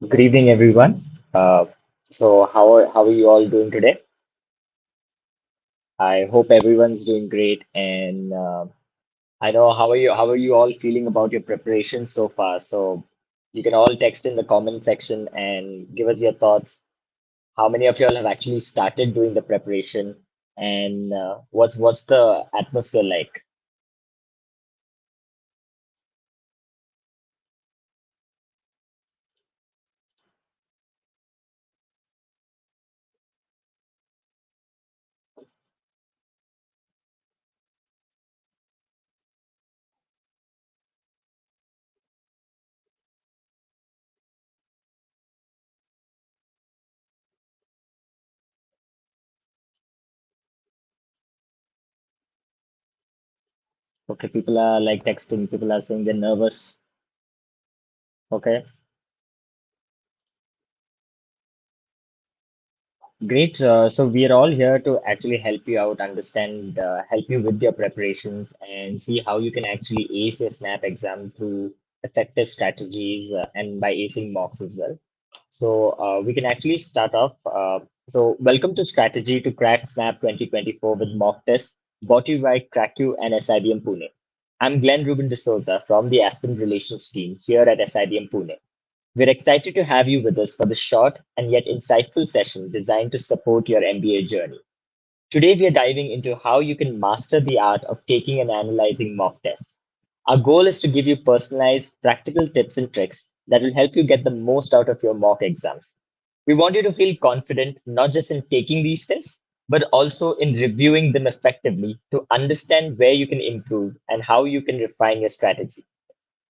Good evening, everyone. So how are you all doing today? I hope everyone's doing great, and I know how are you all feeling about your preparation so far? So you can all text in the comment section and give us your thoughts. How many of you all have actually started doing the preparation, and what's the atmosphere like? Okay, people are like texting. People are saying they're nervous. Okay. Great. So we are all here to actually help you out, understand, help you with your preparations, and see how you can actually ace your SNAP exam through effective strategies and by acing mocks as well. So we can actually start off. So welcome to Strategy to Crack SNAP 2024 with mock tests brought to you by Cracku and SIBM Pune. I'm Glenn Ruben D'Souza from the Aspen Relations team here at SIBM Pune. We're excited to have you with us for this short and yet insightful session designed to support your MBA journey. Today, we are diving into how you can master the art of taking and analyzing mock tests. Our goal is to give you personalized, practical tips and tricks that will help you get the most out of your mock exams. We want you to feel confident not just in taking these tests, but also in reviewing them effectively to understand where you can improve and how you can refine your strategy.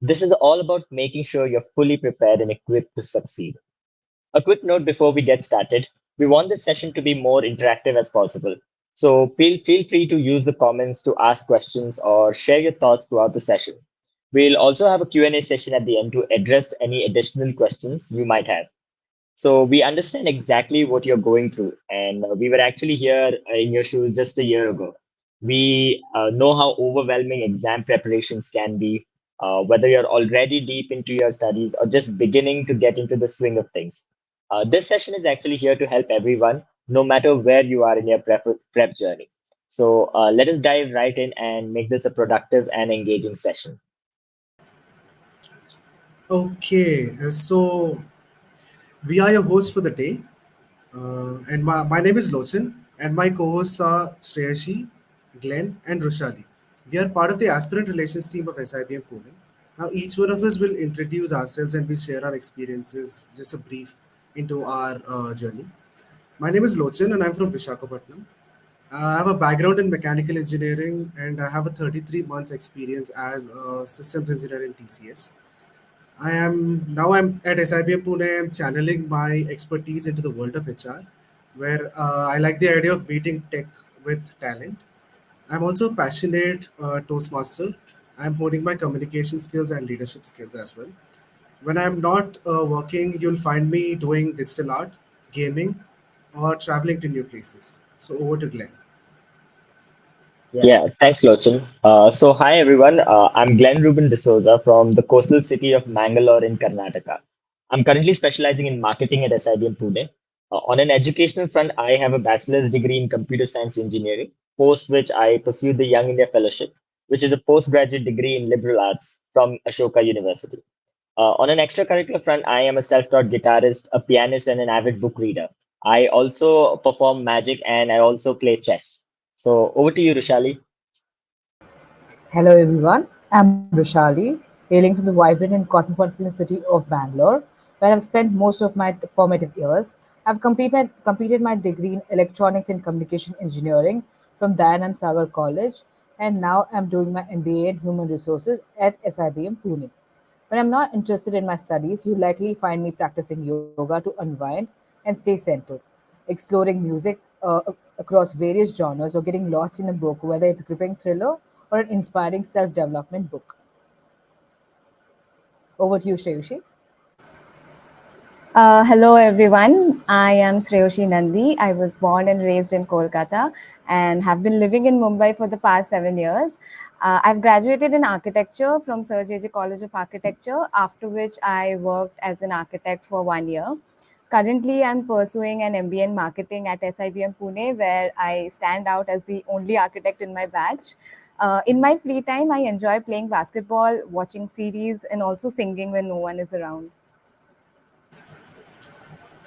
This is all about making sure you're fully prepared and equipped to succeed. A quick note before we get started. We want this session to be more interactive as possible. So feel free to use the comments to ask questions or share your thoughts throughout the session. We'll also have a Q&A session at the end to address any additional questions you might have. So we understand exactly what you're going through, and we were actually here in your shoes just a year ago. We know how overwhelming exam preparations can be, whether you're already deep into your studies or just beginning to get into the swing of things. This session is actually here to help everyone, no matter where you are in your prep journey. So let us dive right in and make this a productive and engaging session. Okay, so we are your hosts for the day, and my name is Lochin, and my co-hosts are Sreyashi, Glenn, and Rushali. We are part of the aspirant relations team of SIBM Pune. Now, each one of us will introduce ourselves and we'll share our experiences, just a brief into our journey. My name is Lochin, and I'm from Vishakhapatnam. I have a background in mechanical engineering, and I have a 33 months experience as a systems engineer in TCS. I'm at SIBM Pune. I'm channeling my expertise into the world of HR, where I like the idea of meeting tech with talent. I'm also a passionate Toastmaster. I'm honing my communication skills and leadership skills as well. When I'm not working, you'll find me doing digital art, gaming, or traveling to new places. So over to Glenn. Yeah, thanks, Lochin. So, hi everyone. I'm Glenn Ruben D'Souza from the coastal city of Mangalore in Karnataka. I'm currently specializing in marketing at SIBM Pune. On an educational front, I have a bachelor's degree in computer science engineering, post which I pursued the Young India Fellowship, which is a postgraduate degree in liberal arts from Ashoka University. On an extracurricular front, I am a self-taught guitarist, a pianist, and an avid book reader. I also perform magic and I also play chess. So over to you, Rushali. Hello everyone, I'm Roshali, hailing from the vibrant and cosmopolitan city of Bangalore, where I've spent most of my formative years. I've completed my degree in electronics and communication engineering from Dayanand Sagar College, and now I'm doing my MBA in human resources at SIBM Pune. When I'm not interested in my studies, you likely find me practicing yoga to unwind and stay centered, exploring music across various genres, or getting lost in a book, whether it's a gripping thriller or an inspiring self development book. Over to you, Shayushi. Hello, everyone. I am Sreyashi Nandi. I was born and raised in Kolkata and have been living in Mumbai for the past 7 years. I've graduated in architecture from Sir J. College of Architecture, after which I worked as an architect for 1 year. Currently, I'm pursuing an MBA in marketing at SIBM Pune, where I stand out as the only architect in my batch. In my free time, I enjoy playing basketball, watching series, and also singing when no one is around.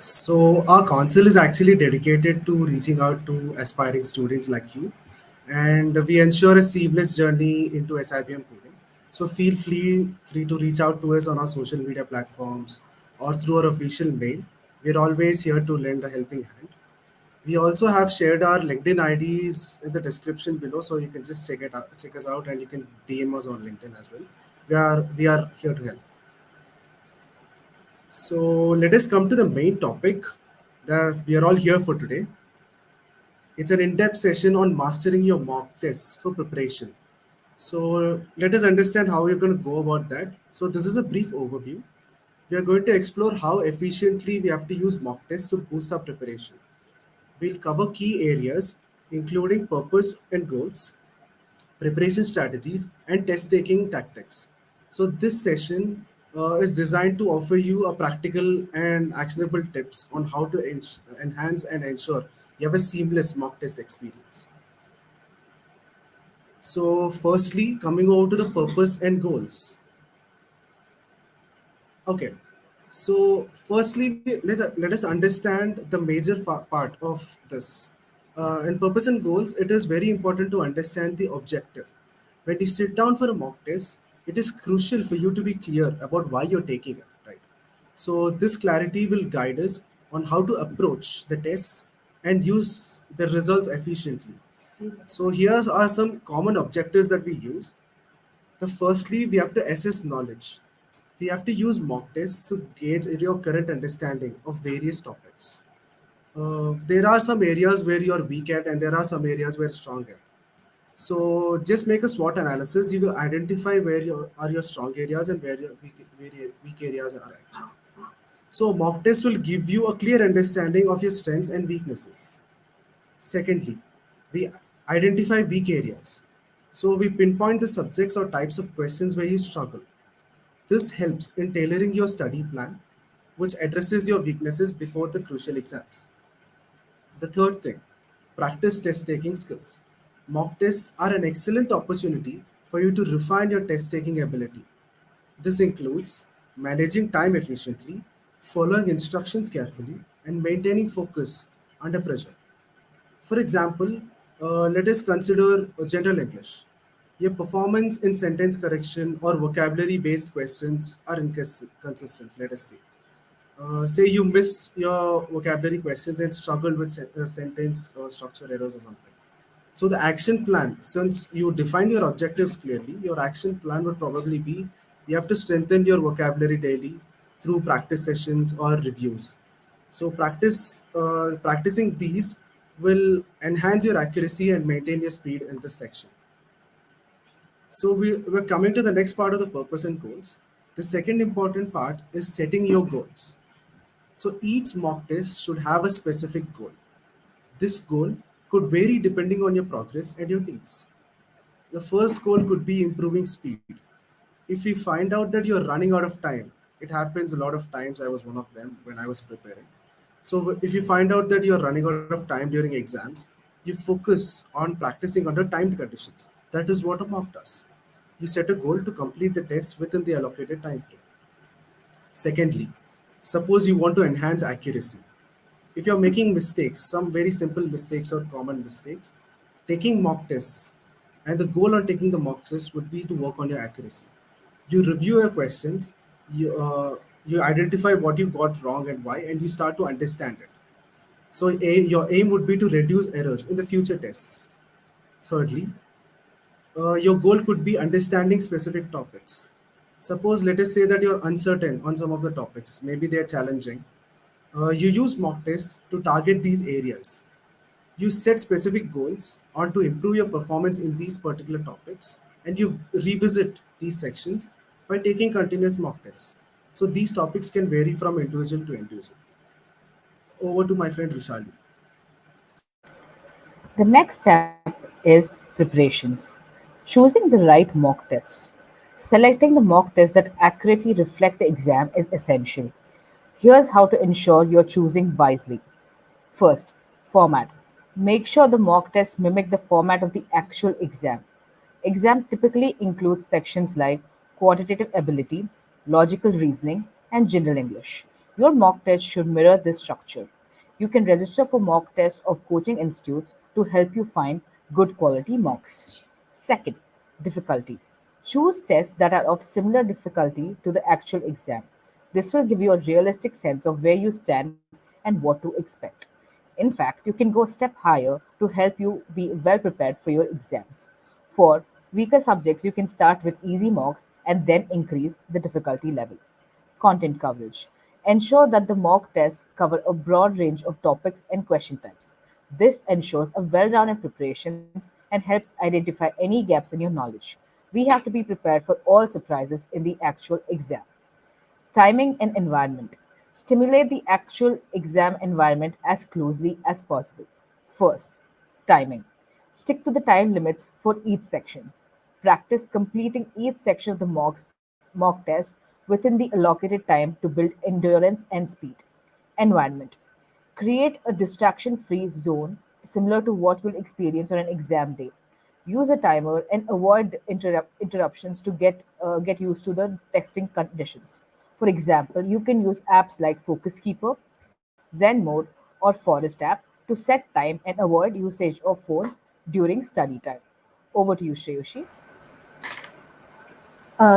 So our council is actually dedicated to reaching out to aspiring students like you, and we ensure a seamless journey into SIBM Pune. So feel free to reach out to us on our social media platforms or through our official mail. We're always here to lend a helping hand. We also have shared our LinkedIn IDs in the description below, so you can just check us out, and you can DM us on LinkedIn as well. We are here to help. So let us come to the main topic that we are all here for today. It's an in-depth session on mastering your mock tests for preparation. So let us understand how you're going to go about that. So this is a brief overview. We are going to explore how efficiently we have to use mock tests to boost our preparation. We'll cover key areas including purpose and goals, preparation strategies, and test taking tactics. So, this session is designed to offer you a practical and actionable tips on how to enhance and ensure you have a seamless mock test experience. So, firstly, coming over to the purpose and goals. Okay, so firstly, let us understand the major part of this. In purpose and goals, it is very important to understand the objective. When you sit down for a mock test, it is crucial for you to be clear about why you're taking it, right? So this clarity will guide us on how to approach the test and use the results efficiently. So here are some common objectives that we use. The firstly, we have to assess knowledge. We have to use mock tests to gauge your current understanding of various topics. There are some areas where you're weak at, and there are some areas where you're strong at. So just make a SWOT analysis. You will identify where are your strong areas and where your weak areas are at. So mock tests will give you a clear understanding of your strengths and weaknesses. Secondly, we identify weak areas. So we pinpoint the subjects or types of questions where you struggle. This helps in tailoring your study plan, which addresses your weaknesses before the crucial exams. The third thing, practice test taking skills. Mock tests are an excellent opportunity for you to refine your test taking ability. This includes managing time efficiently, following instructions carefully, and maintaining focus under pressure. For example, let us consider general English. Your performance in sentence correction or vocabulary based questions are inconsistent, let us say. Say you missed your vocabulary questions and struggled with sentence structure errors or something. So the action plan, since you define your objectives clearly, your action plan would probably be you have to strengthen your vocabulary daily through practice sessions or reviews. So practicing these will enhance your accuracy and maintain your speed in this section. So we're coming to the next part of the purpose and goals. The second important part is setting your goals. So each mock test should have a specific goal. This goal could vary depending on your progress and your needs. The first goal could be improving speed. If you find out that you're running out of time, it happens a lot of times. I was one of them when I was preparing. So if you find out that you're running out of time during exams, you focus on practicing under timed conditions. That is what a mock does. You set a goal to complete the test within the allocated time frame. Secondly, suppose you want to enhance accuracy. If you're making mistakes, some very simple mistakes or common mistakes, taking mock tests, and the goal on taking the mock test would be to work on your accuracy. You review your questions, you identify what you got wrong and why, and you start to understand it. So your aim would be to reduce errors in the future tests. Thirdly, your goal could be understanding specific topics. Suppose, let us say that you're uncertain on some of the topics, maybe they're challenging. You use mock tests to target these areas. You set specific goals on to improve your performance in these particular topics, and you revisit these sections by taking continuous mock tests. So these topics can vary from individual to individual. Over to my friend Rushali. The next step is preparations. Choosing the right mock tests. Selecting the mock tests that accurately reflect the exam is essential. Here's how to ensure you're choosing wisely. First, format. Make sure the mock tests mimic the format of the actual exam. Exam typically includes sections like quantitative ability, logical reasoning, and general English. Your mock test should mirror this structure. You can register for mock tests of coaching institutes to help you find good quality mocks. Second, difficulty. Choose tests that are of similar difficulty to the actual exam. This will give you a realistic sense of where you stand and what to expect. In fact, you can go a step higher to help you be well prepared for your exams. For weaker subjects, you can start with easy mocks and then increase the difficulty level. Content coverage. Ensure that the mock tests cover a broad range of topics and question types. This ensures a well rounded preparations and helps identify any gaps in your knowledge. We have to be prepared for all surprises in the actual exam. Timing and environment. Stimulate the actual exam environment as closely as possible. First, timing. Stick to the time limits for each section. Practice completing each section of the mock test within the allocated time to build endurance and speed. Environment. Create a distraction free zone similar to what you'll experience on an exam day. Use a timer and avoid interruptions to get used to the testing conditions. For example, you can use apps like Focus Keeper, Zen Mode, or Forest app to set time and avoid usage of phones during study time. Over to you, Shreyashi.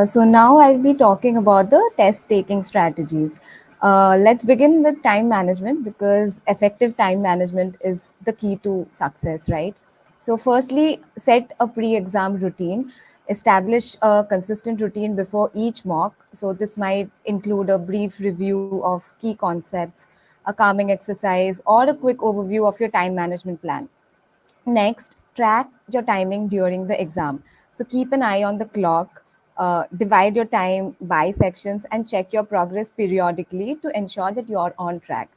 So now I'll be talking about the test taking strategies. Let's begin with time management because effective time management is the key to success, right? So, firstly, set a pre exam routine, establish a consistent routine before each mock. So, this might include a brief review of key concepts, a calming exercise, or a quick overview of your time management plan. Next, track your timing during the exam. So keep an eye on the clock, divide your time by sections, and check your progress periodically to ensure that you're on track.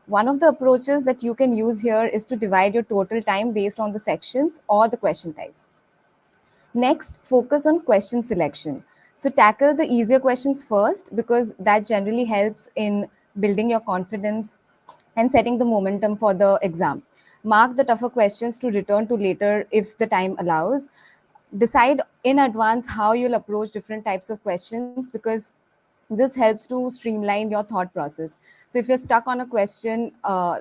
One of the approaches that you can use here is to divide your total time based on the sections or the question types. Next, focus on question selection. So, tackle the easier questions first because that generally helps in building your confidence and setting the momentum for the exam. Mark the tougher questions to return to later if the time allows. Decide in advance how you'll approach different types of questions because this helps to streamline your thought process. So if you're stuck on a question,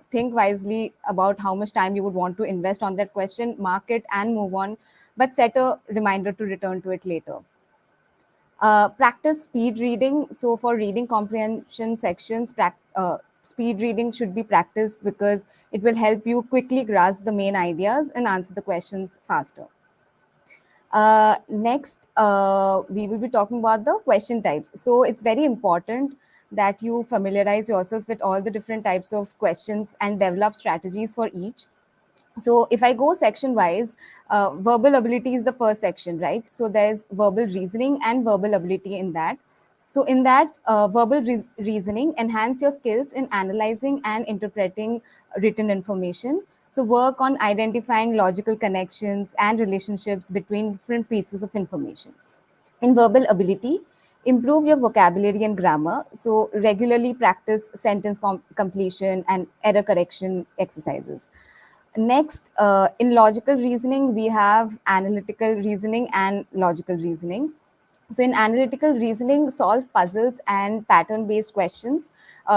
think wisely about how much time you would want to invest on that question, mark it and move on, but set a reminder to return to it later. Practice speed reading. So for reading comprehension sections, speed reading should be practiced because it will help you quickly grasp the main ideas and answer the questions faster. Next, we will be talking about the question types. So it's very important that you familiarize yourself with all the different types of questions and develop strategies for each. So if I go section wise, verbal ability is the first section, right? So there's verbal reasoning and verbal ability in that. So in that, verbal reasoning enhance your skills in analyzing and interpreting written information. So work on identifying logical connections and relationships between different pieces of information. In verbal ability, improve your vocabulary and grammar. So regularly practice sentence completion and error correction exercises. Next, in logical reasoning, we have analytical reasoning and logical reasoning. So, in analytical reasoning, solve puzzles and pattern based questions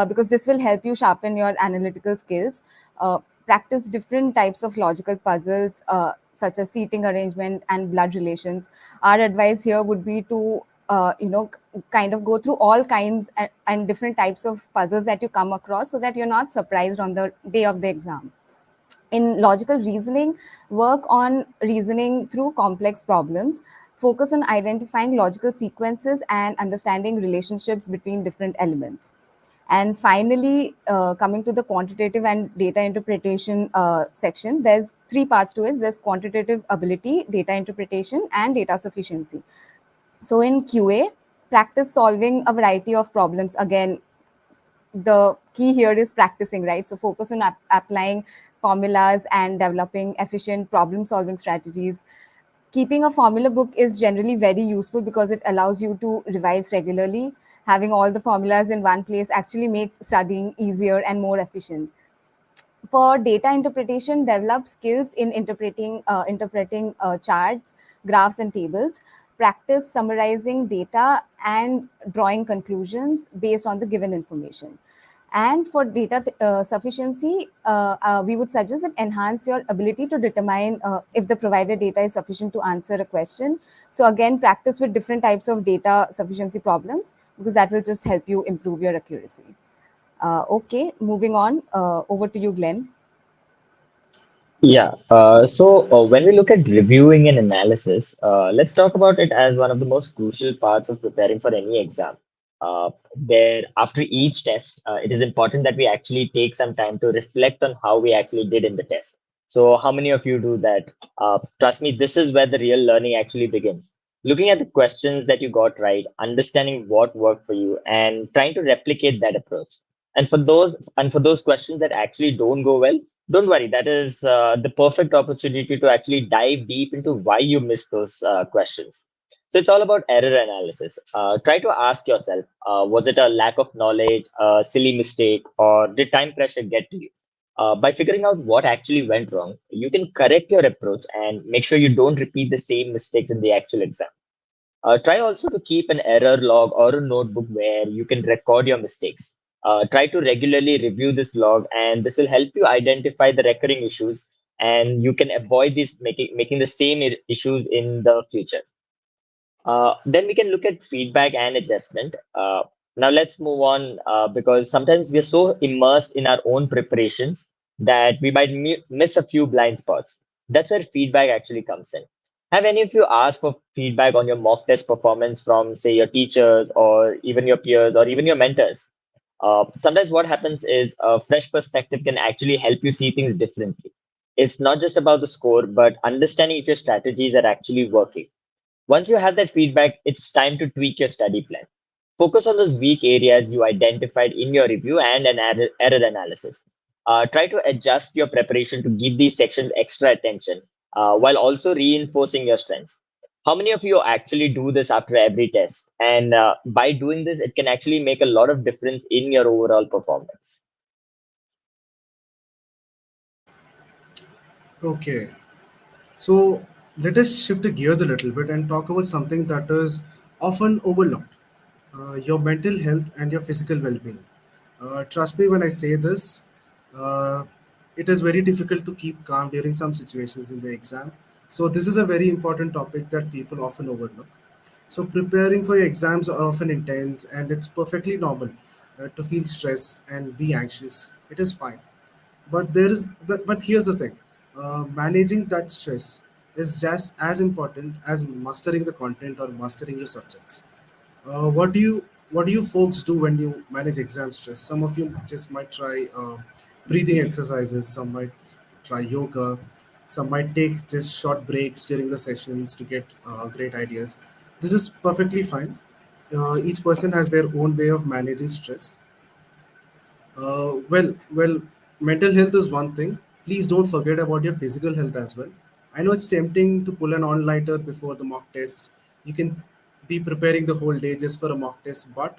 because this will help you sharpen your analytical skills. Practice different types of logical puzzles, such as seating arrangement and blood relations. Our advice here would be to kind of go through all kinds and different types of puzzles that you come across so that you're not surprised on the day of the exam. In logical reasoning, work on reasoning through complex problems, focus on identifying logical sequences and understanding relationships between different elements. And finally, coming to the quantitative and data interpretation section, there's three parts to it. There's quantitative ability, data interpretation, and data sufficiency. So in QA, Practice solving a variety of problems. Again, the key here is practicing, right? So focus on applying formulas and developing efficient problem solving strategies. Keeping a formula book is generally very useful because it allows you to revise regularly. Having all the formulas in one place actually makes studying easier and more efficient. For data interpretation, develop skills in interpreting charts, graphs, and tables. Practice summarizing data and drawing conclusions based on the given information. And for data sufficiency, we would suggest that enhance your ability to determine if the provided data is sufficient to answer a question. So again, practice with different types of data sufficiency problems, because that will just help you improve your accuracy. Okay, moving on. Over to you, Glenn. Yeah. When we look at reviewing and analysis, let's talk about it as one of the most crucial parts of preparing for any exam. After each test, it is important that we actually take some time to reflect on how we actually did in the test. So, how many of you do that? Trust me, this is where the real learning actually begins. Looking at the questions that you got right, understanding what worked for you, and trying to replicate that approach. And for those questions that actually don't go well, don't worry, that is the perfect opportunity to actually dive deep into why you missed those questions. So it's all about error analysis. Try to ask yourself, was it a lack of knowledge, a silly mistake, or did time pressure get to you? By figuring out what actually went wrong, you can correct your approach and make sure you don't repeat the same mistakes in the actual exam. Try also to keep an error log or a notebook where you can record your mistakes. Try to regularly review this log, and this will help you identify the recurring issues, and you can avoid these making the same issues in the future. Then we can look at feedback and adjustment. Now let's move on because sometimes we're so immersed in our own preparations that we might miss a few blind spots. That's where feedback actually comes in. Have any of you asked for feedback on your mock test performance from, say, your teachers or even your peers or even your mentors? Sometimes what happens is a fresh perspective can actually help you see things differently. It's not just about the score, but understanding if your strategies are actually working. Once you have that feedback, it's time to tweak your study plan. Focus on those weak areas you identified in your review and an error analysis. Try to adjust your preparation to give these sections extra attention while also reinforcing your strengths. How many of you actually do this after every test? And by doing this, it can actually make a lot of difference in your overall performance. Okay, so let us shift the gears a little bit and talk about something that is often overlooked, your mental health and your physical well being. Trust me when I say this, uh, it is very difficult to keep calm during some situations in the exam. So, this is a very important topic that people often overlook. So, preparing for your exams are often intense, and it's perfectly normal to feel stressed and be anxious. It is fine, but here's the thing, managing that stress is just as important as mastering the content or mastering your subjects. What do you folks do when you manage exam stress? Some of you just might try breathing exercises, some might try yoga, some might take just short breaks during the sessions to get great ideas. This is perfectly fine. Each person has their own way of managing stress. Well, mental health is one thing. Please don't forget about your physical health as well. I know it's tempting to pull an all-nighter before the mock test. You can be preparing the whole day just for a mock test, but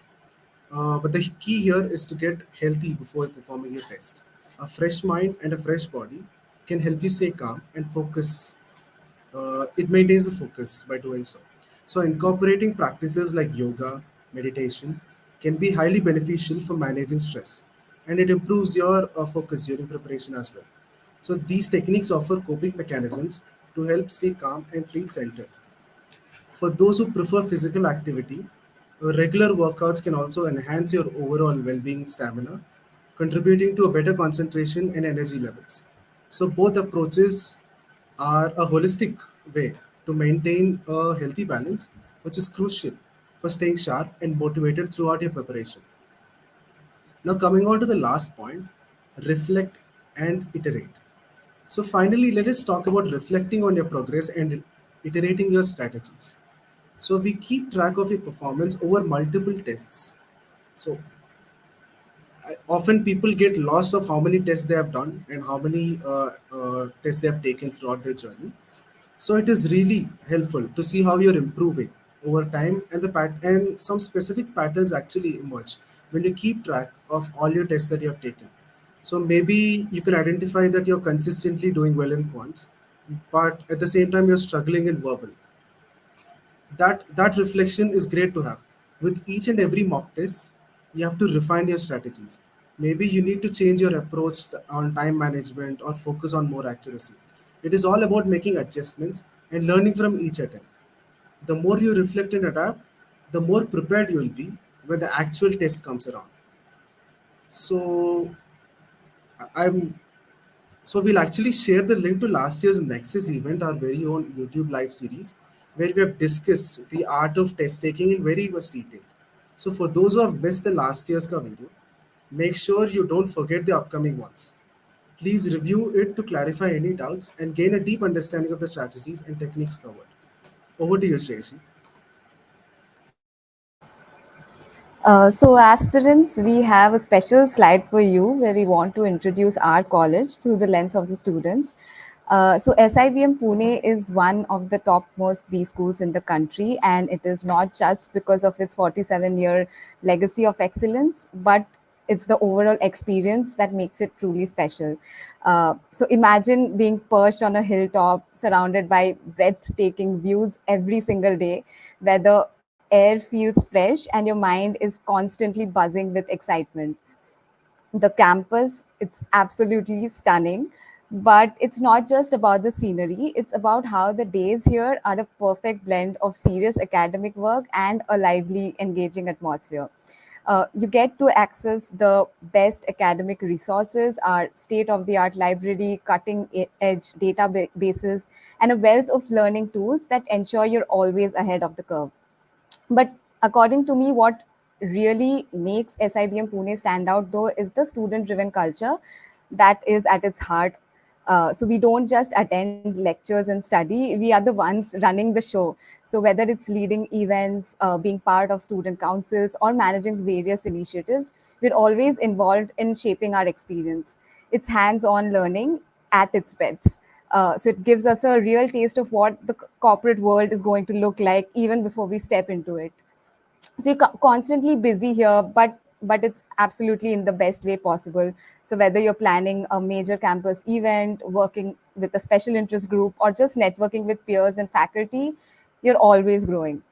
the key here is to get healthy before performing your test. A fresh mind and a fresh body can help you stay calm and focus. It maintains the focus by doing so. So, incorporating practices like yoga, meditation can be highly beneficial for managing stress, and it improves your focus during preparation as well. So, these techniques offer coping mechanisms to help stay calm and feel centered. For those who prefer physical activity, regular workouts can also enhance your overall well being stamina, contributing to a better concentration and energy levels. So, both approaches are a holistic way to maintain a healthy balance, which is crucial for staying sharp and motivated throughout your preparation. Now, coming on to the last point, reflect and iterate. So, finally, let us talk about reflecting on your progress and iterating your strategies. So we keep track of your performance over multiple tests. So often people get lost of how many tests they have done and how many tests they have taken throughout their journey. So it is really helpful to see how you're improving over time, and and some specific patterns actually emerge when you keep track of all your tests that you have taken. So maybe you can identify that you're consistently doing well in quants, but at the same time you're struggling in verbal. That reflection is great to have. With each and every mock test, you have to refine your strategies. Maybe you need to change your approach on time management or focus on more accuracy. It is all about making adjustments and learning from each attempt. The more you reflect and adapt, the more prepared you will be when the actual test comes around. So I'm So we'll actually share the link to last year's Nexus event, our very own YouTube live series, where we have discussed the art of test taking in very much detail. So for those who have missed the last year's ka video, make sure you don't forget the upcoming ones. Please review it to clarify any doubts and gain a deep understanding of the strategies and techniques covered. Over to you, Sreyashi. So, aspirants, we have a special slide for you where we want to introduce our college through the lens of the students. So, SIBM Pune is one of the topmost B schools in the country, and it is not just because of its 47-year legacy of excellence, but it's the overall experience that makes it truly special. So, imagine being perched on a hilltop surrounded by breathtaking views every single day, where the air feels fresh and your mind is constantly buzzing with excitement. The campus, it's absolutely stunning, but it's not just about the scenery, it's about how the days here are a perfect blend of serious academic work and a lively, engaging atmosphere. You get to access the best academic resources, our state of the art library, cutting edge databases, and a wealth of learning tools that ensure you're always ahead of the curve. But according to me, what really makes SIBM Pune stand out, though, is the student driven culture that is at its heart. So we don't just attend lectures and study, we are the ones running the show. So whether it's leading events, being part of student councils, or managing various initiatives, we're always involved in shaping our experience. It's hands on learning at its best. So it gives us a real taste of what the corporate world is going to look like even before we step into it. So you're constantly busy here, but it's absolutely in the best way possible. So whether you're planning a major campus event, working with a special interest group, or just networking with peers and faculty, you're always growing.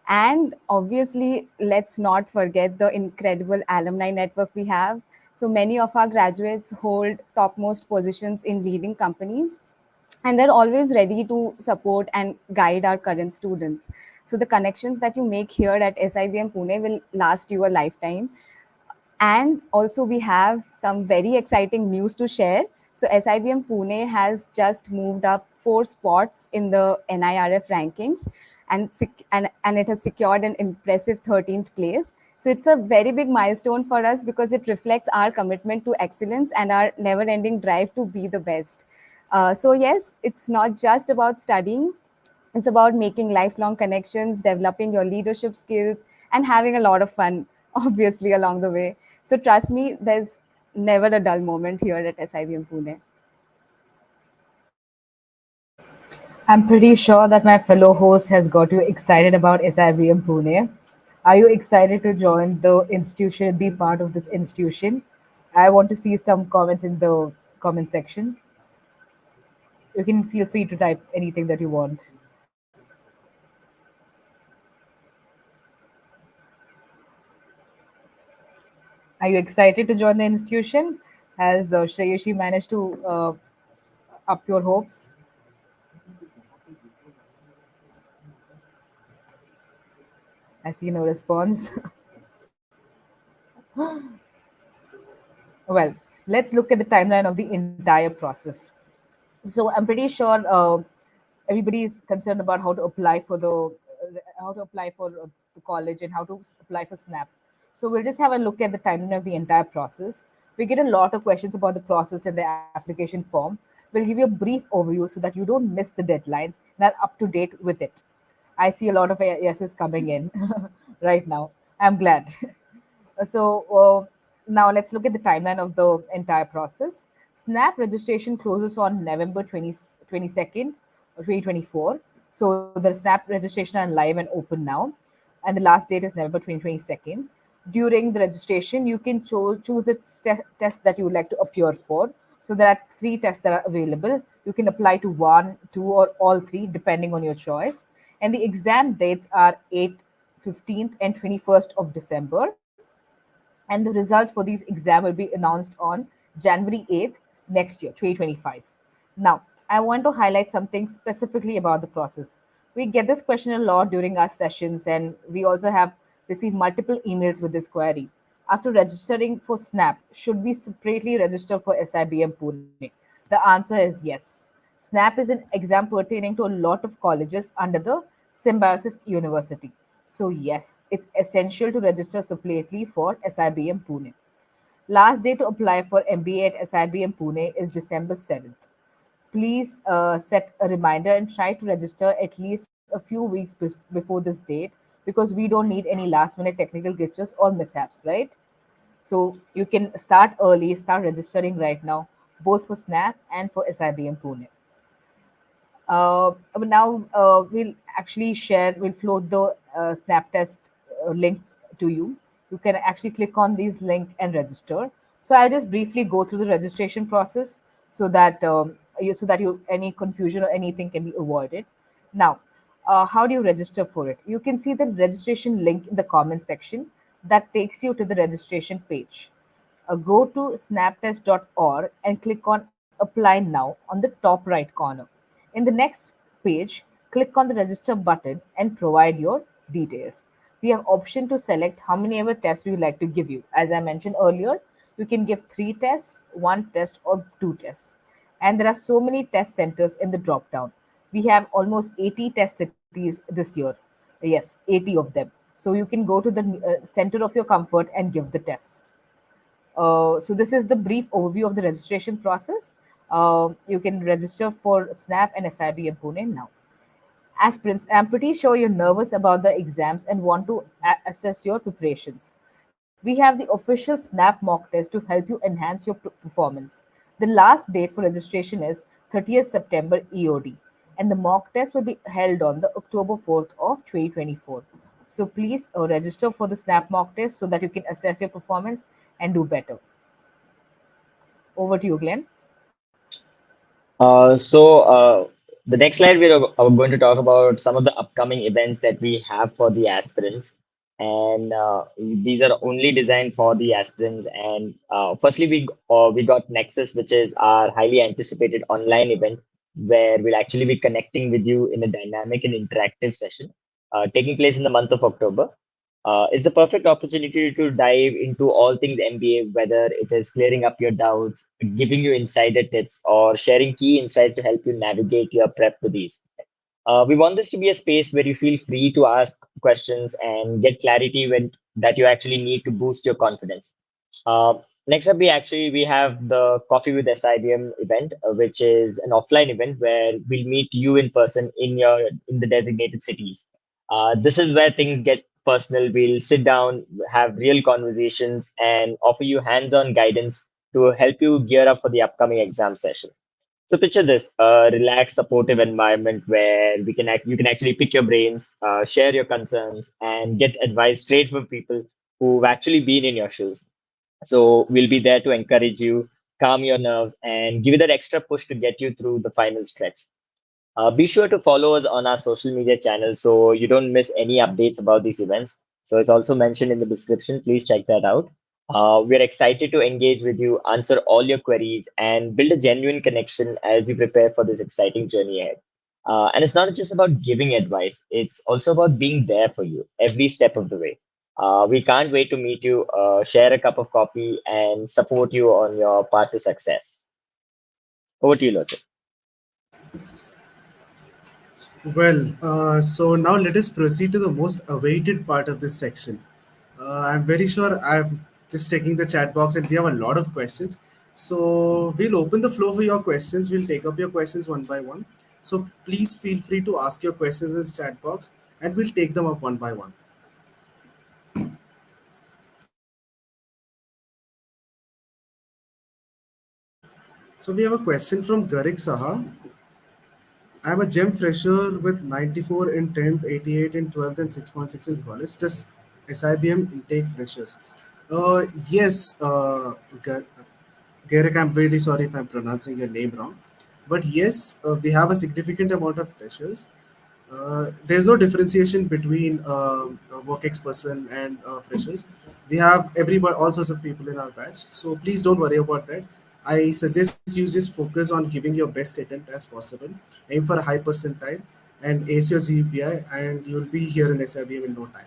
And obviously, let's not forget the incredible alumni network we have. So many of our graduates hold topmost positions in leading companies, and they're always ready to support and guide our current students. So the connections that you make here at SIBM Pune will last you a lifetime. And also, we have some very exciting news to share. So, SIBM Pune has just moved up 4 spots in the NIRF rankings, and it has secured an impressive 13th place. So, it's a very big milestone for us because it reflects our commitment to excellence and our never ending drive to be the best. So, yes, it's not just about studying, it's about making lifelong connections, developing your leadership skills, and having a lot of fun, obviously, along the way. So, trust me, there's never a dull moment here at SIBM Pune. I'm pretty sure that my fellow host has got you excited about SIBM Pune. Are you excited to join the institution, be part of this institution? I want to see some comments in the comment section. You can feel free to type anything that you want. Are you excited to join the institution? Has Shreyashi managed to up your hopes? I see no response. Well, let's look at the timeline of the entire process. So I'm pretty sure everybody is concerned about how to apply for the college and how to apply for SNAP. So we'll just have a look at the timeline of the entire process. We get a lot of questions about the process and the application form. We'll give you a brief overview so that you don't miss the deadlines and are up to date with it. I see a lot of yeses coming in right now. I'm glad. So now let's look at the timeline of the entire process. Snap registration closes on November 22nd, 2024. So the Snap registration are live and open now, and the last date is November 2022nd. During the registration, you can choose a test that you would like to appear for. So there are three tests that are available. You can apply to one, two, or all three, depending on your choice. And the exam dates are 8th, 15th, and 21st of December, and the results for these exam will be announced on January 8th next year, 2025. Now, I want to highlight something specifically about the process. We get this question a lot during our sessions, and we also have received multiple emails with this query. After registering for SNAP, should we separately register for SIBM Pune? The answer is yes. SNAP is an exam pertaining to a lot of colleges under the Symbiosis University. So, yes, it's essential to register separately for SIBM Pune. Last day to apply for MBA at SIBM Pune is December 7th. Please set a reminder and try to register at least a few weeks before this date, because we don't need any last minute technical glitches or mishaps, right? So you can start early, start registering right now, both for SNAP and for SIBM Pune. But now we'll actually we'll float the Snap test link to you. You can actually click on these link and register. So I'll just briefly go through the registration process so that any confusion or anything can be avoided. Now, how do you register for it? You can see the registration link in the comment section that takes you to the registration page. Go to snaptest.org and click on apply now on the top right corner. In the next page, click on the register button and provide your details. We have option to select how many ever tests we would like to give you. As I mentioned earlier, you can give 3 tests, 1 test, or 2 tests. And there are so many test centers in the drop down. We have almost 80 test cities this year. Yes, 80 of them. So you can go to the center of your comfort and give the test. So this is the brief overview of the registration process. You can register for SNAP and SIBM Pune now. Aspirants, I'm pretty sure you're nervous about the exams and want to assess your preparations. We have the official SNAP mock test to help you enhance your performance. The last date for registration is 30th September EOD, and the mock test will be held on the October 4th of 2024. So please register for the SNAP mock test so that you can assess your performance and do better. Over to you, Glenn. So the next slide are going to talk about some of the upcoming events that we have for the aspirants, and these are only designed for the aspirants. And firstly, we got Nexus, which is our highly anticipated online event, where we'll actually be connecting with you in a dynamic and interactive session, taking place in the month of October. It's the perfect opportunity to dive into all things MBA, whether it is clearing up your doubts, giving you insider tips, or sharing key insights to help you navigate your prep for these. We want this to be a space where you feel free to ask questions and get clarity when that you actually need to boost your confidence. Uh, Next up, we have the Coffee with SIBM event, which is an offline event where we'll meet you in person in the designated cities. This is where things get personal. We'll sit down, have real conversations, and offer you hands-on guidance to help you gear up for the upcoming exam session. So picture this: a relaxed, supportive environment where you can actually pick your brains, share your concerns, and get advice straight from people who've actually been in your shoes. So we'll be there to encourage you, calm your nerves, and give you that extra push to get you through the final stretch. Be sure to follow us on our social media channels so you don't miss any updates about these events. So it's also mentioned in the description. Please check that out. We're excited to engage with you, answer all your queries, and build a genuine connection as you prepare for this exciting journey ahead. And it's not just about giving advice, it's also about being there for you every step of the way. We can't wait to meet you, share a cup of coffee, and support you on your path to success. Over to you, Lotte. So now let us proceed to the most awaited part of this section. I'm very sure I'm just checking the chat box and we have a lot of questions. So we'll open the floor for your questions. We'll take up your questions one by one. So please feel free to ask your questions in this chat box. and we'll take them up one by one. So we have a question from Garik Saha. I'm a gem fresher with 94 in 10th, 88 in 12th, and 6.6 in college. Just SIBM intake freshers. Yes, Garrick, I'm really sorry if I'm pronouncing your name wrong. But yes, we have a significant amount of freshers. There's no differentiation between a work ex person and freshers. We have everybody, all sorts of people in our batch. So please don't worry about that. I suggest you just focus on giving your best attempt as possible. Aim for a high percentile and ace your GPI, and you'll be here in SIBM in no time.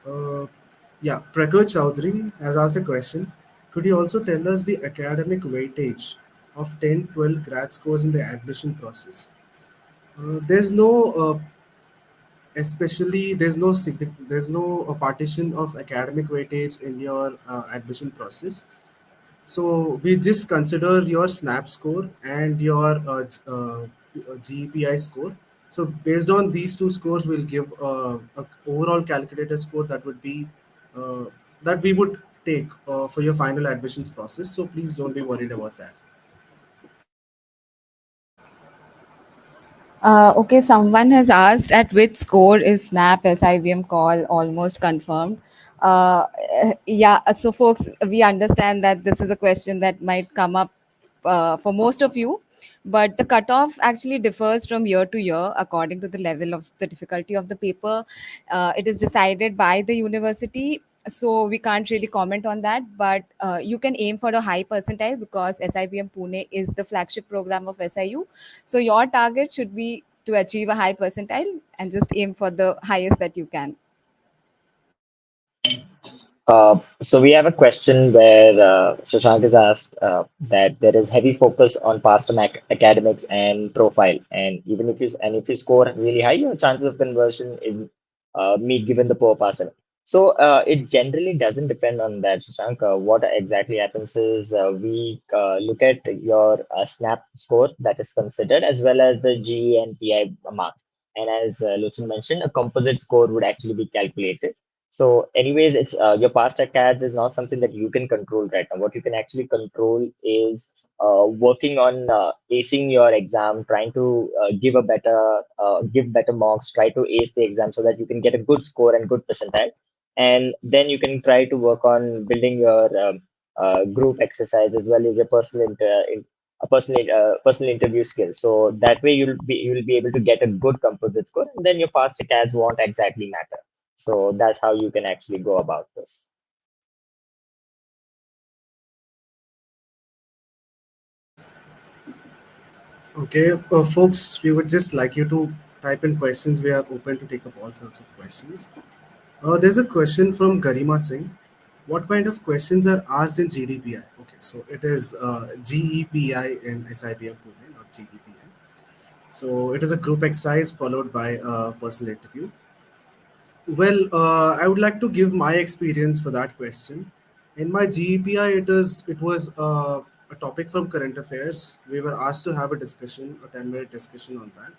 Uh, yeah, Prakash Chowdhury has asked a question. Could you also tell us the academic weightage of 10, 12 grad scores in the admission process? There's no especially there's no partition of academic weightage in your admission process. So we just consider your snap score and your GPI score. So based on these two scores, we'll give a overall calculated score that would be uh, that we would take for your final admissions process. So please don't be worried about that. Okay, someone has asked at which score is Snap SIVM call almost confirmed. Yeah, so folks, we understand that this is a question that might come up for most of you, but the cutoff actually differs from year to year according to the level of the difficulty of the paper. It is decided by the university, so we can't really comment on that, but you can aim for a high percentile because SIBM Pune is the flagship program of SIU. So your target should be to achieve a high percentile and just aim for the highest that you can. So we have a question where Shashank has asked that there is heavy focus on past academics and profile, and even if you score really high, your chances of conversion is meet given the poor passer. So it generally doesn't depend on that, Shashank. What exactly happens is we look at your snap score that is considered as well as the GE and PI marks, and as Luchan mentioned, a composite score would actually be calculated. So, anyways, it's your past acads is not something that you can control right now. What you can actually control is working on acing your exam, trying to give better marks, try to ace the exam so that you can get a good score and good percentile, and then you can try to work on building your group exercise as well as your personal interview skills. So that way you'll be able to get a good composite score, and then your past acads won't exactly matter. So that's how you can actually go about this. Okay, folks, we would just like you to type in questions. We are open to take up all sorts of questions. There's a question from Garima Singh. What kind of questions are asked in GDPI? Okay, so it is GEPI in SIBM Pune, not GDPI. So it is a group exercise followed by a personal interview. Well, I would like to give my experience for that question. In my GEPI, it was a topic from current affairs. We were asked to have a discussion, a 10-minute discussion on that,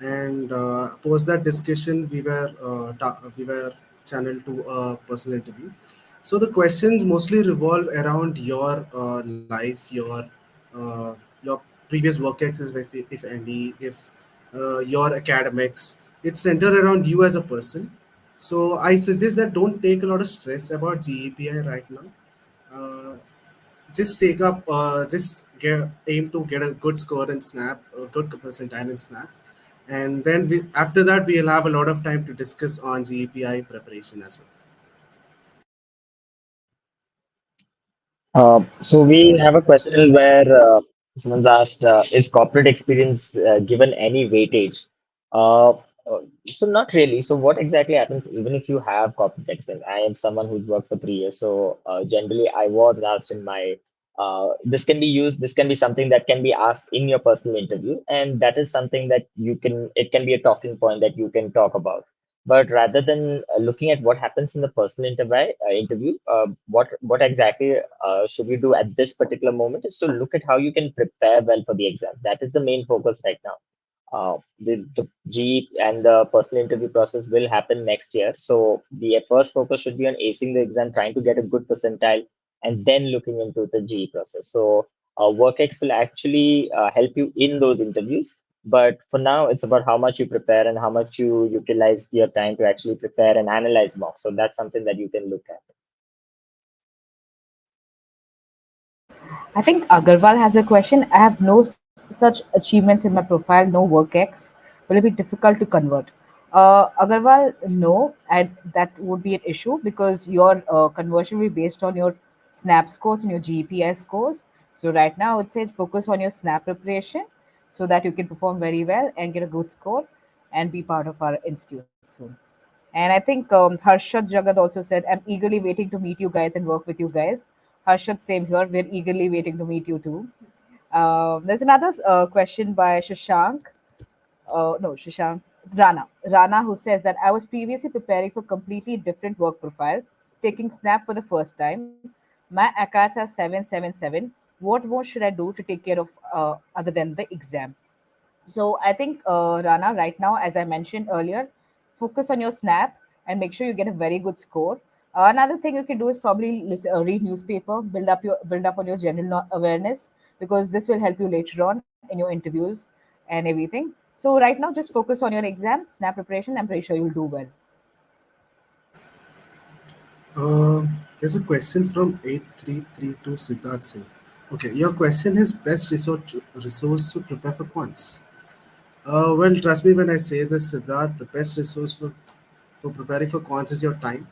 and post that discussion we were channeled to a personal interview. So the questions mostly revolve around your life, your previous work experience, if any, if your academics. It's centered around you as a person. So I suggest that don't take a lot of stress about GEPI right now. uh, just take up just get aim to get a good score in snap, a good percentile in snap, and then after that we'll have a lot of time to discuss on GEPI preparation as well. So we have a question where someone's asked, is corporate experience given any weightage? Uh, so not really. So what exactly happens even if you have corporate experience? I am someone who's worked for 3 years. So generally I was asked in my this can be something that can be asked in your personal interview, and that is something that it can be a talking point that you can talk about. But rather than looking at what happens in the personal interview, what exactly should you do at this particular moment is to look at how you can prepare well for the exam. That is the main focus right now. The G and the personal interview process will happen next year. So the first focus should be on acing the exam, trying to get a good percentile, and then looking into the G process. So WorkX will actually help you in those interviews. But for now, it's about how much you prepare and how much you utilize your time to actually prepare and analyze mocks. So that's something that you can look at. I think Agarwal has a question. I have no such achievements in my profile, no work X. Will it be difficult to convert? Agarwal, no, and that would be an issue because your conversion will be based on your SNAP scores and your GPI scores. So right now, I would say focus on your SNAP preparation so that you can perform very well and get a good score and be part of our institute soon. And I think Harshad Jagad also said, I'm eagerly waiting to meet you guys and work with you guys. Harshad, same here. We're eagerly waiting to meet you too. There's another question by Shashank. No, Shashank. Rana. Rana, who says that I was previously preparing for completely different work profile, taking Snap for the first time. My ACATS are 777. What more should I do to take care of other than the exam? So I think Rana, right now, as I mentioned earlier, focus on your snap and make sure you get a very good score. Another thing you can do is probably read newspaper, build up on your general awareness because this will help you later on in your interviews and everything. So right now, just focus on your exam, snap preparation. I'm pretty sure you'll do well. There's a question from 8332 Siddharth Singh. Okay, your question is best resource to prepare for quants. Well, trust me when I say this, Siddharth, the best resource for preparing for quants is your time.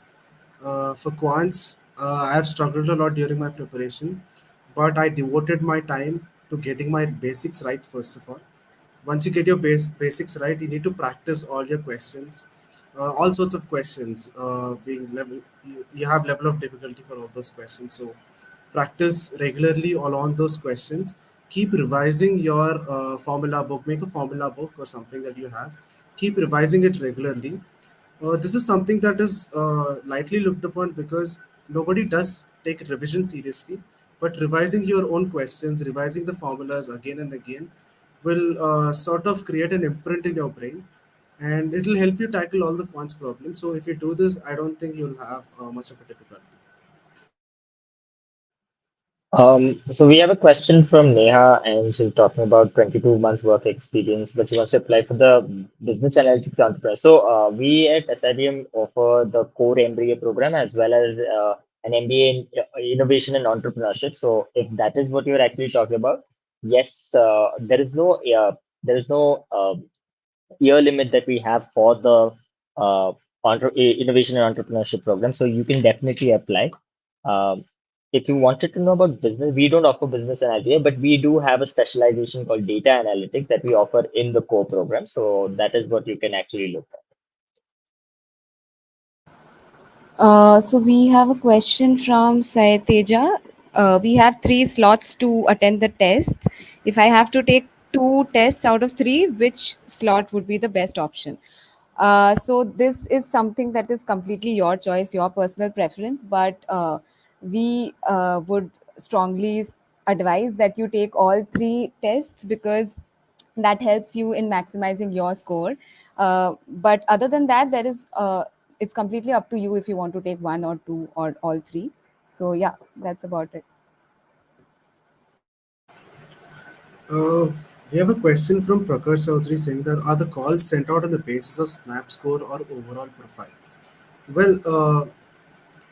For quants, I have struggled a lot during my preparation, but I devoted my time to getting my basics right first of all. Once you get your basics right, you need to practice all your questions, all sorts of questions. Being level, you have level of difficulty for all those questions. So practice regularly along those questions. Keep revising your formula book. Make a formula book or something that you have. Keep revising it regularly. This is something that is lightly looked upon because nobody does take revision seriously. But revising your own questions, revising the formulas again and again, will sort of create an imprint in your brain, and it will help you tackle all the quants problems. So if you do this, I don't think you'll have much of a difficulty. So we have a question from Neha, and she's talking about 22 months work experience, but she wants to apply for the business analytics entrepreneur. So we at SIBM offer the core MBA program as well as an MBA in innovation and entrepreneurship. So if that is what you're actually talking about, yes, there is no year limit that we have for the uh, innovation and entrepreneurship program. So you can definitely apply. Um, if you wanted to know about business, we don't offer business and idea, but we do have a specialization called data analytics that we offer in the core program. So that is what you can actually look at. So we have a question from Saiteja. We have 3 slots to attend the tests. If I have to take 2 tests out of 3, which slot would be the best option? So this is something that is completely your choice, your personal preference, but we would strongly advise that you take all 3 tests because that helps you in maximizing your score. But other than that, there is it's completely up to you if you want to take 1 or 2 or all 3. So yeah, that's about it. Uh, we have a question from Prakar Chaudhary saying that are the calls sent out on the basis of snap score or overall profile? Well,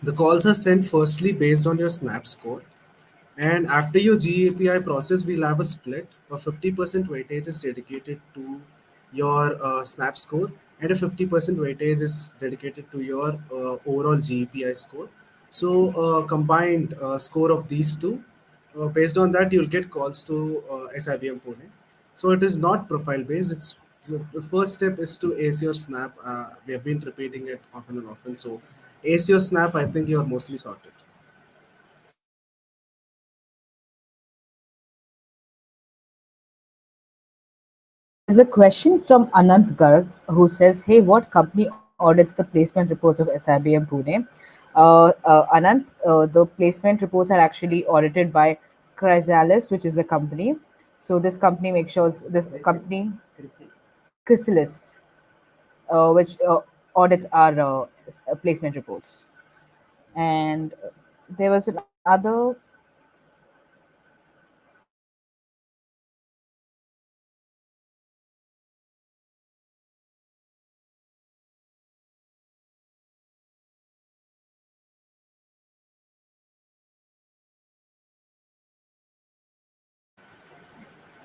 the calls are sent firstly based on your snap score. And after your GAPI process, we'll have a split. A 50% weightage is dedicated to your snap score, and a 50% weightage is dedicated to your overall GAPI score. So, combined score of these two, based on that, you'll get calls to SIBM Pune. So, it is not profile based. It's so the first step is to ace your snap. We have been repeating it often and often. So, ace your snap. I think you're mostly sorted. There's a question from Anant Garg who says, hey, what company audits the placement reports of SIBM Pune. Anant, the placement reports are actually audited by Chrysalis, which is a company. So this company makes sure this company Chrysalis, which audits our placement reports. And there was another.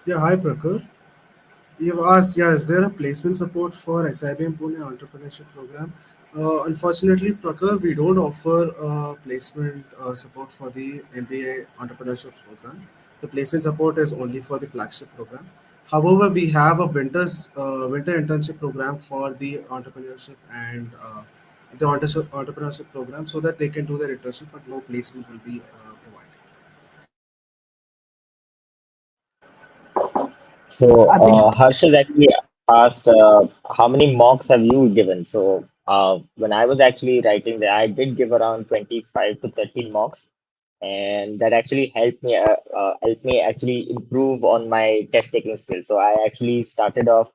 Yeah, hi Prakhar. You've asked, yeah, is there a placement support for SIBM Pune entrepreneurship program? Unfortunately, Prakhar, we don't offer placement support for the MBA entrepreneurship program. The placement support is only for the flagship program. However, we have a winter internship program for the entrepreneurship and the entrepreneurship program so that they can do their internship, but no placement will be provided. So I've been Harshad actually asked, how many mocks have you given? So when I was actually writing that, I did give around 25 to 30 mocks, and that actually helped me actually improve on my test taking skills. So I actually started off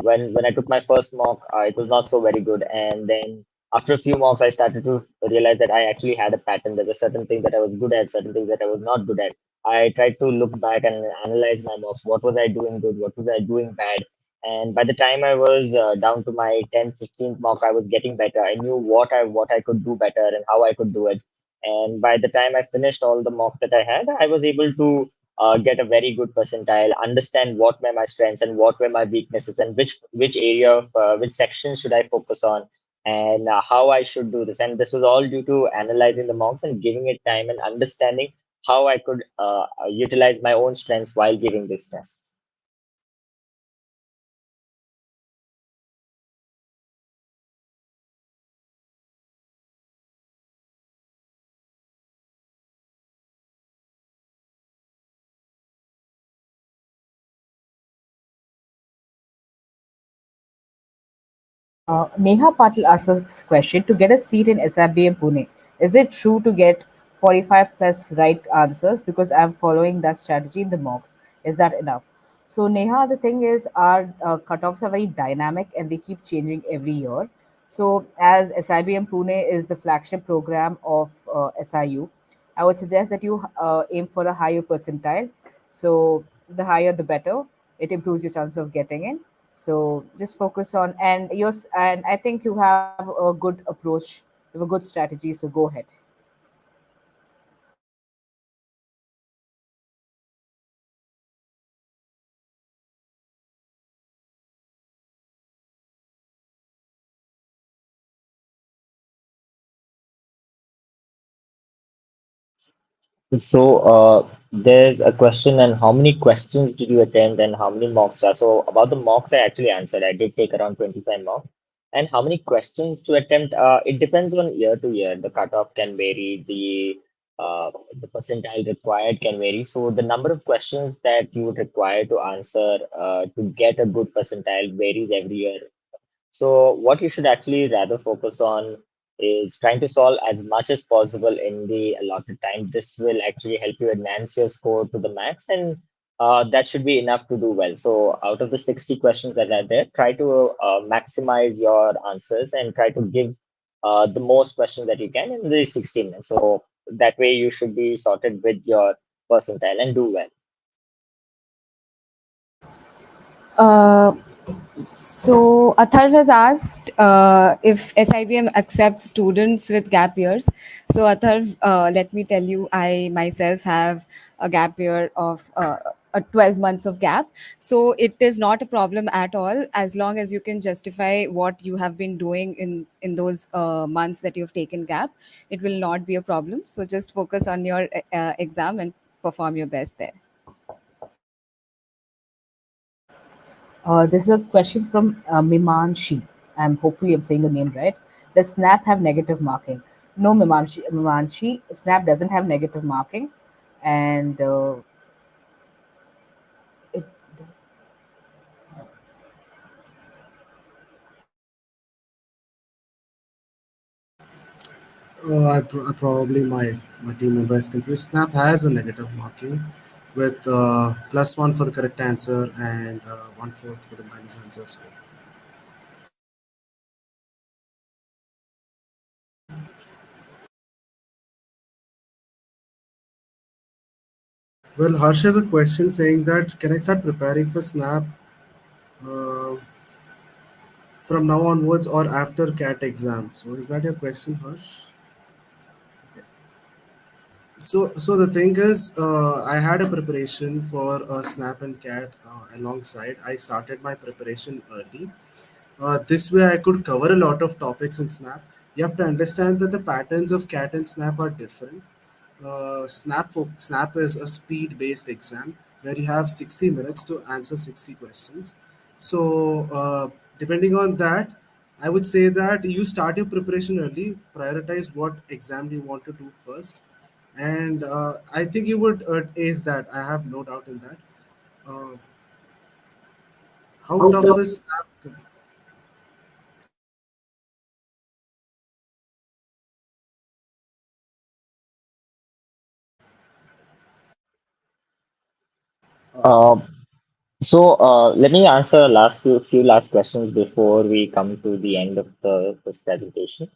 when I took my first mock, it was not so very good, and then after a few mocks, I started to realize that I actually had a pattern. There were certain things that I was good at, certain things that I was not good at. I tried to look back and analyze my mocks. What was I doing good? What was I doing bad? And by the time I was down to my 10th, 15th mock, I was getting better. I knew what I could do better and how I could do it. And by the time I finished all the mocks that I had, I was able to get a very good percentile, understand what were my strengths and what were my weaknesses, and which area of which section should I focus on, and how I should do this. And this was all due to analyzing the mocks and giving it time and understanding how I could utilize my own strengths while giving these tests. Neha Patil asks a question to get a seat in SIBM Pune. Is it true to get 45 plus right answers? Because I'm following that strategy in the mocks. Is that enough? So, Neha, the thing is, our cutoffs are very dynamic and they keep changing every year. So, as SIBM Pune is the flagship program of SIU, I would suggest that you aim for a higher percentile. So, the higher, the better. It improves your chance of getting in. So just focus on and I think you have a good approach, you have a good strategy. So go ahead. So there's a question, and how many questions did you attend, and how many mocks are? So about the mocks, I actually answered. I did take around 25 mocks. And how many questions to attempt? It depends on year to year. The cutoff can vary. The percentile required can vary. So the number of questions that you would require to answer to get a good percentile varies every year. So what you should actually rather focus on is trying to solve as much as possible in the allotted time. This will actually help you enhance your score to the max, and that should be enough to do well. So out of the 60 questions that are there, try to maximize your answers and try to give the most questions that you can in the 60 minutes. So that way you should be sorted with your percentile and do well. Uh, so Athar has asked if SIBM accepts students with gap years. So Athar, let me tell you, I myself have a gap year of a 12 months of gap. So it is not a problem at all as long as you can justify what you have been doing in those months that you've taken gap. It will not be a problem. So just focus on your exam and perform your best there. This is a question from Mimanshi. Hopefully I'm saying the name right. Does Snap have negative marking? No, Mimanshi. Snap doesn't have negative marking, and it Probably my team member is confused. Snap has a negative marking with +1 for the correct answer and 1/4 for the minus answer. So, well, Harsh has a question saying that can I start preparing for Snap uh, from now onwards or after CAT exam? So, is that your question, Harsh? So the thing is, I had a preparation for Snap and Cat alongside. I started my preparation early. This way, I could cover a lot of topics in Snap. You have to understand that the patterns of Cat and Snap are different. Snap is a speed-based exam where you have 60 minutes to answer 60 questions. So, depending on that, I would say that you start your preparation early, prioritize what exam you want to do first, and I think you would ace that. I have no doubt in that. Uh, how tough is Snap? Uh, So let me answer last few last questions before we come to the end of this presentation.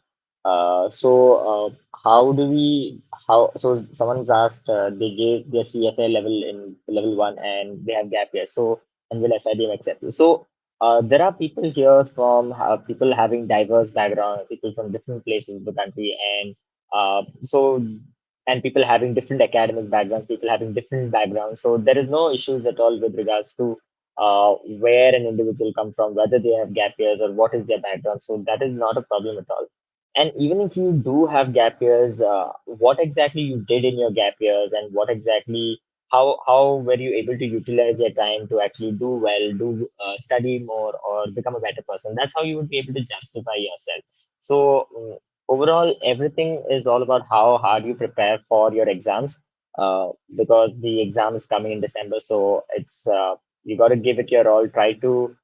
How do we how so someone's asked they gave their CFA level in level one and they have gap year. So and will SIBM accept you? So there are people here from people having diverse background, people from different places of the country, and and people having different academic backgrounds, people having different backgrounds. So there is no issues at all with regards to where an individual come from, whether they have gap years or what is their background. So that is not a problem at all. And even if you do have gap years, what exactly you did in your gap years and what exactly how were you able to utilize your time to actually do well, do study more or become a better person? That's how you would be able to justify yourself. So overall, everything is all about how hard you prepare for your exams. Because the exam is coming in December, so it's you got to give it your all. Try to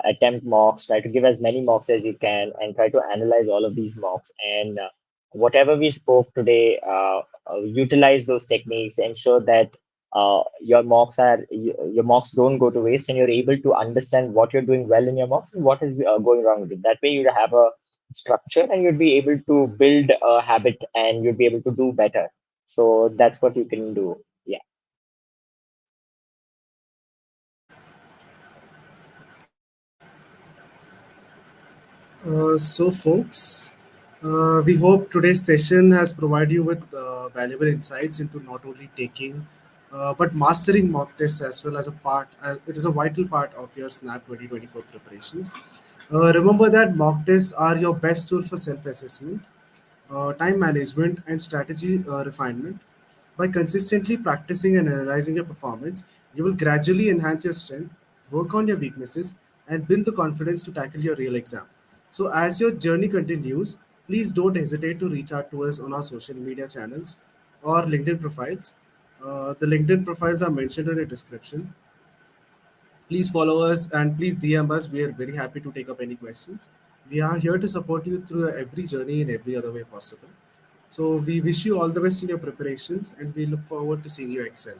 attempt mocks, try to give as many mocks as you can, and try to analyze all of these mocks. And whatever we spoke today, utilize those techniques. Ensure that your mocks don't go to waste, and you're able to understand what you're doing well in your mocks and what is going wrong with it. That way, you have a structure, and you'd be able to build a habit, and you'd be able to do better. So that's what you can do. Yeah. Folks, we hope today's session has provided you with valuable insights into not only taking but mastering mock tests as well as a part. It is a vital part of your Snap 2024 preparations. Remember that mock tests are your best tool for self-assessment, time management, and strategy refinement. By consistently practicing and analyzing your performance, you will gradually enhance your strength, work on your weaknesses, and build the confidence to tackle your real exam. So, as your journey continues, please don't hesitate to reach out to us on our social media channels or LinkedIn profiles. The LinkedIn profiles are mentioned in the description. Please follow us and please DM us. We are very happy to take up any questions. We are here to support you through every journey in every other way possible. So we wish you all the best in your preparations and we look forward to seeing you excel.